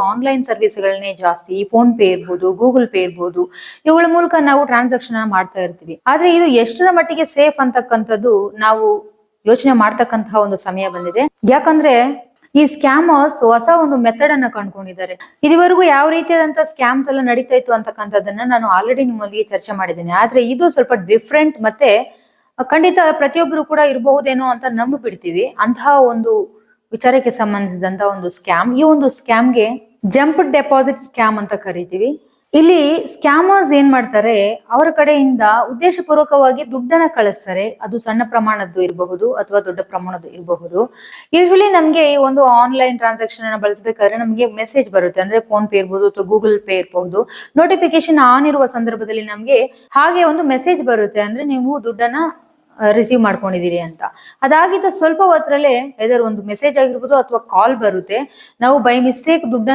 Online ಸರ್ವಿಸ್ಗಳನ್ನೇ ಜಾಸ್ತಿ. Phone pay ಇರ್ಬೋದು, Google pay ಇರ್ಬೋದು, ಇವುಗಳ ಮೂಲಕ ನಾವು ಟ್ರಾನ್ಸಾಕ್ಷನ್ ಮಾಡ್ತಾ ಇರ್ತೀವಿ. ಆದ್ರೆ ಇದು ಎಷ್ಟರ ಮಟ್ಟಿಗೆ ಸೇಫ್ ಅಂತಕ್ಕಂಥದ್ದು ನಾವು ಯೋಚನೆ ಮಾಡ್ತಕ್ಕಂತಹ ಒಂದು ಸಮಯ ಬಂದಿದೆ. ಯಾಕಂದ್ರೆ ಈ ಸ್ಕ್ಯಾಮರ್ಸ್ ಹೊಸ ಒಂದು ಮೆಥಡ್ ಅನ್ನ ಕಂಡುಕೊಂಡಿದ್ದಾರೆ. ಇದುವರೆಗೂ ಯಾವ ರೀತಿಯಾದಂತಹ ಸ್ಕ್ಯಾಮ್ಸ್ ಎಲ್ಲ ನಡೀತಾ ಇತ್ತು ಅಂತಕ್ಕಂಥದ್ದನ್ನ ನಾನು ಆಲ್ರೆಡಿ ನಿಮ್ಮೊಂದಿಗೆ ಚರ್ಚೆ ಮಾಡಿದ್ದೇನೆ. ಆದ್ರೆ ಇದು ಸ್ವಲ್ಪ ಡಿಫ್ರೆಂಟ್, ಮತ್ತೆ ಖಂಡಿತ ಪ್ರತಿಯೊಬ್ಬರು ಕೂಡ ಇರಬಹುದೇನೋ ಅಂತ ನಂಬಿಬಿಡ್ತೀವಿ. ಅಂತಹ ಒಂದು ವಿಚಾರಕ್ಕೆ ಸಂಬಂಧಿಸಿದಂತ ಒಂದು ಸ್ಕ್ಯಾಮ್. ಈ ಒಂದು ಸ್ಕ್ಯಾಮ್ಗೆ ಜಂಪ್ ಡೆಪಾಸಿಟ್ ಸ್ಕ್ಯಾಮ್ ಅಂತ ಕರಿತೀವಿ. ಇಲ್ಲಿ ಸ್ಕ್ಯಾಮರ್ಸ್ ಏನ್ ಮಾಡ್ತಾರೆ, ಅವರ ಕಡೆಯಿಂದ ಉದ್ದೇಶ ಪೂರ್ವಕವಾಗಿ ದುಡ್ಡನ್ನ ಕಳಿಸ್ತಾರೆ. ಅದು ಸಣ್ಣ ಪ್ರಮಾಣದ್ದು ಇರಬಹುದು ಅಥವಾ ದೊಡ್ಡ ಪ್ರಮಾಣದ್ದು ಇರಬಹುದು. ಯೂಶಲಿ ನಮ್ಗೆ ಈ ಒಂದು ಆನ್ಲೈನ್ ಟ್ರಾನ್ಸಾಕ್ಷನ್ ಅನ್ನ ಬಳಸಬೇಕಾದ್ರೆ ನಮ್ಗೆ ಮೆಸೇಜ್ ಬರುತ್ತೆ. ಅಂದ್ರೆ ಫೋನ್ ಪೇ ಇರ್ಬೋದು ಅಥವಾ ಗೂಗಲ್ ಪೇ ಇರಬಹುದು. ನೋಟಿಫಿಕೇಶನ್ ಆನ್ ಇರುವ ಸಂದರ್ಭದಲ್ಲಿ ನಮ್ಗೆ ಹಾಗೆ ಒಂದು ಮೆಸೇಜ್ ಬರುತ್ತೆ, ಅಂದ್ರೆ ನೀವು ದುಡ್ಡನ್ನ ರಿಸೀವ್ ಮಾಡ್ಕೊಂಡಿದೀರಿ ಅಂತ. ಅದಾಗಿದ್ದ ಸ್ವಲ್ಪ ಹೊತ್ತರಲ್ಲೇ ಎದರ್ ಒಂದು ಮೆಸೇಜ್ ಆಗಿರ್ಬೋದು ಅಥವಾ ಕಾಲ್ ಬರುತ್ತೆ. ನಾವು ಬೈ ಮಿಸ್ಟೇಕ್ ದುಡ್ಡನ್ನ